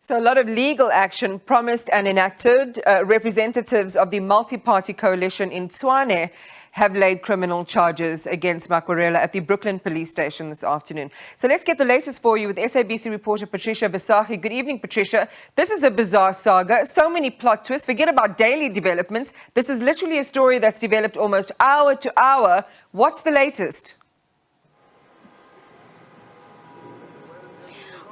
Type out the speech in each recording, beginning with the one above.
So a lot of legal action promised and enacted. Representatives of the multi-party coalition in Tshwane have laid criminal charges against Makwarela at the Brooklyn police station this afternoon. So let's get the latest for you with SABC reporter Patricia Visagie. Good evening, Patricia. This is a bizarre saga. So many plot twists. Forget about daily developments. This is literally a story that's developed almost hour to hour. What's the latest?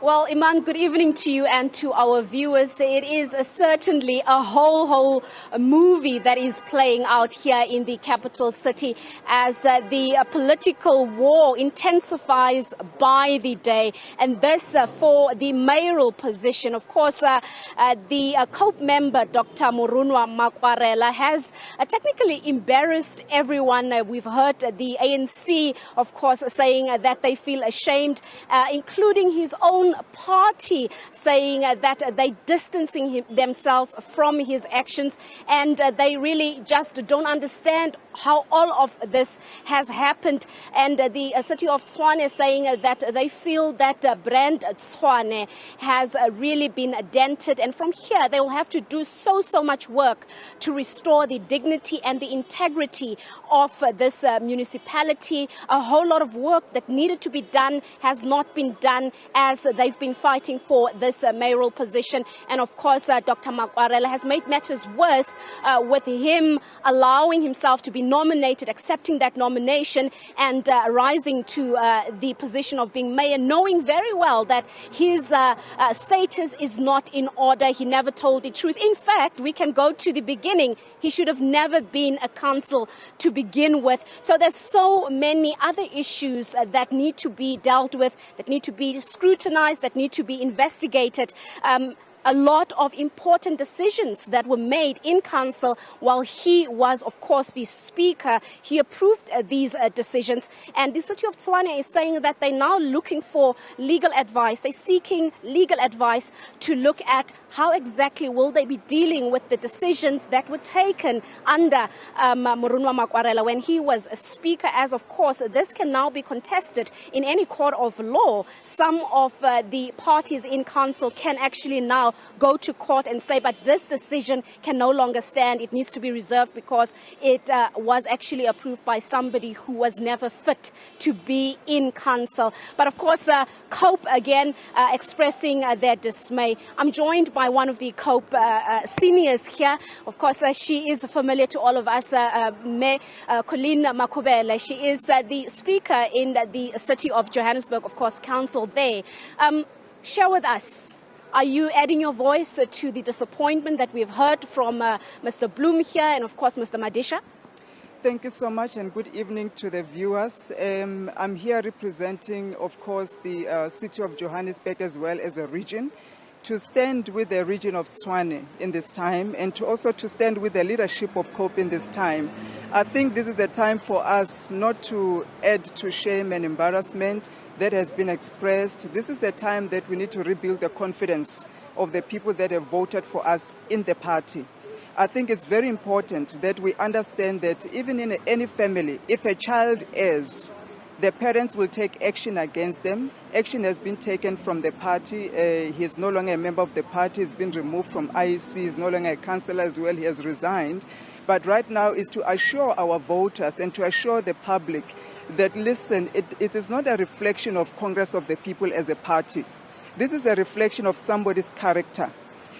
Well, Iman, good evening to you and to our viewers. It is certainly a whole movie that is playing out here in the capital city as the political war intensifies by the day. And this for the mayoral position. Of course, the COPE member, Dr. Makwarela, has technically embarrassed everyone. We've heard the ANC, of course, saying that they feel ashamed, including his own party saying that they distancing themselves from his actions, and they really just don't understand how all of this has happened. And the city of Tshwane saying that they feel that brand Tshwane has really been dented, and from here they will have to do so much work to restore the dignity and the integrity of this municipality. A whole lot of work that needed to be done has not been done as they've been fighting for this mayoral position. And of course, Dr. Makwarela has made matters worse with him allowing himself to be nominated, accepting that nomination, and rising to the position of being mayor, knowing very well that his status is not in order. He never told the truth. In fact, we can go to the beginning. He should have never been a council to begin with. So there's so many other issues that need to be dealt with, that need to be scrutinized, that need to be investigated. A lot of important decisions that were made in council while he was, of course, the speaker. He approved these decisions. And the city of Tshwane is saying that they're now looking for legal advice. They're seeking legal advice to look at how exactly will they be dealing with the decisions that were taken under Makwarela when he was a speaker, as of course this can now be contested in any court of law. Some of the parties in council can actually now go to court and say, but this decision can no longer stand. It needs to be reserved because it was actually approved by somebody who was never fit to be in council. But of course, COPE again expressing their dismay. I'm joined by one of the COPE seniors here. Of course, she is familiar to all of us, Colleen Makhubele. She is the speaker in the city of Johannesburg, of course, council there. Share with us. Are you adding your voice to the disappointment that we've heard from Mr. Bloom here and, of course, Mr. Madisha? Thank you so much and good evening to the viewers. I'm here representing, of course, the city of Johannesburg as well as a region, to stand with the region of Tshwane in this time and to also to stand with the leadership of COPE in this time. I think this is the time for us not to add to shame and embarrassment that has been expressed. This is the time that we need to rebuild the confidence of the people that have voted for us in the party. I think it's very important that we understand that even in any family, if a child errs, the parents will take action against them. Action has been taken from the party. He is no longer a member of the party. He's been removed from IEC. He's no longer a councillor as well. He has resigned. But right now is to assure our voters and to assure the public that, listen, it is not a reflection of Congress of the People as a party. This is a reflection of somebody's character.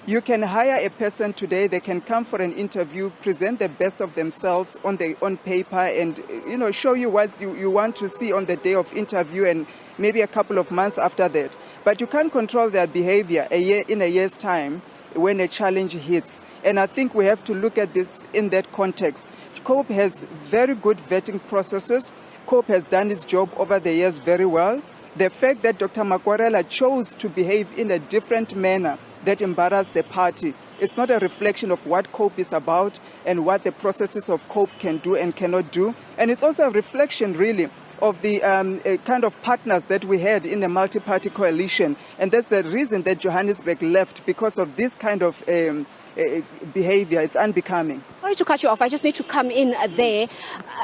You can hire a person today, they can come for an interview, present the best of themselves on paper and show you what you want to see on the day of interview and maybe a couple of months after that. But you can't control their behavior in a year's time when a challenge hits. And I think we have to look at this in that context. COPE has very good vetting processes. COPE has done its job over the years very well. The fact that Dr. Makwarela chose to behave in a different manner that embarrassed the party, it's not a reflection of what COPE is about and what the processes of COPE can do and cannot do. And it's also a reflection, really, of the kind of partners that we had in a multi-party coalition. And that's the reason that Johannesburg left, because of this kind of behavior. It's unbecoming. Sorry to cut you off. I just need to come in there.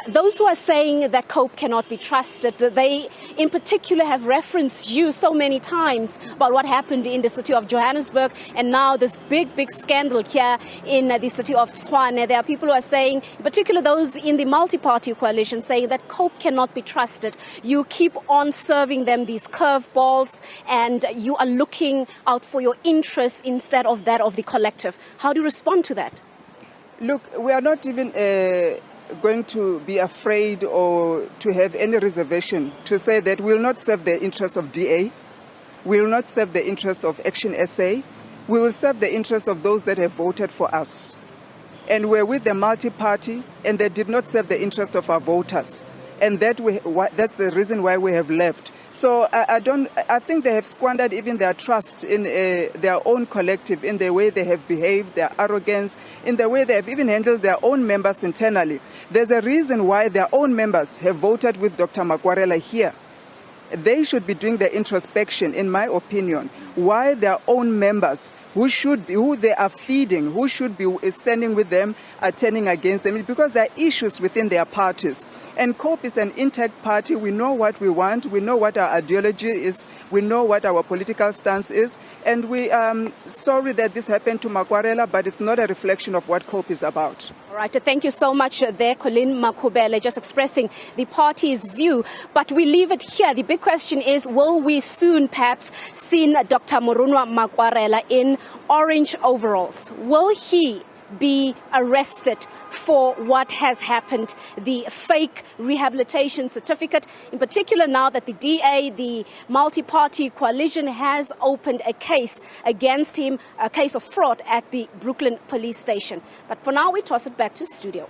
Those who are saying that COPE cannot be trusted, they in particular have referenced you so many times about what happened in the city of Johannesburg and now this big scandal here in the city of Tshwane. There are people who are saying, in particular those in the multi-party coalition, saying that COPE cannot be trusted. You keep on serving them these curveballs and you are looking out for your interests instead of that of the collective. How do you respond to that? Look, we are not even going to be afraid or to have any reservation to say that we will not serve the interest of DA, we will not serve the interest of Action SA, we will serve the interest of those that have voted for us. And we're with the multi-party and they did not serve the interest of our voters. And that's the reason why we have left. So I think they have squandered even their trust in their own collective, in the way they have behaved, their arrogance, in the way they have even handled their own members internally. There's a reason why their own members have voted with Dr. Makwarela here. They should be doing the introspection, in my opinion, why their own members, who they are feeding, who should be standing with them, are turning against them, because there are issues within their parties. And COPE is an intact party. We know what we want. We know what our ideology is. We know what our political stance is. And we are sorry that this happened to Makwarela, but it's not a reflection of what COPE is about. All right. Thank you so much there, Colleen Makhubele, just expressing the party's view. But we leave it here. The big question is, will we soon perhaps see Dr. Morunwa Makwarela in orange overalls? Will he be arrested for what has happened, the fake rehabilitation certificate, in particular now that the DA, the multi-party coalition, has opened a case against him, a case of fraud at the Brooklyn police station. But for now, we toss it back to studio.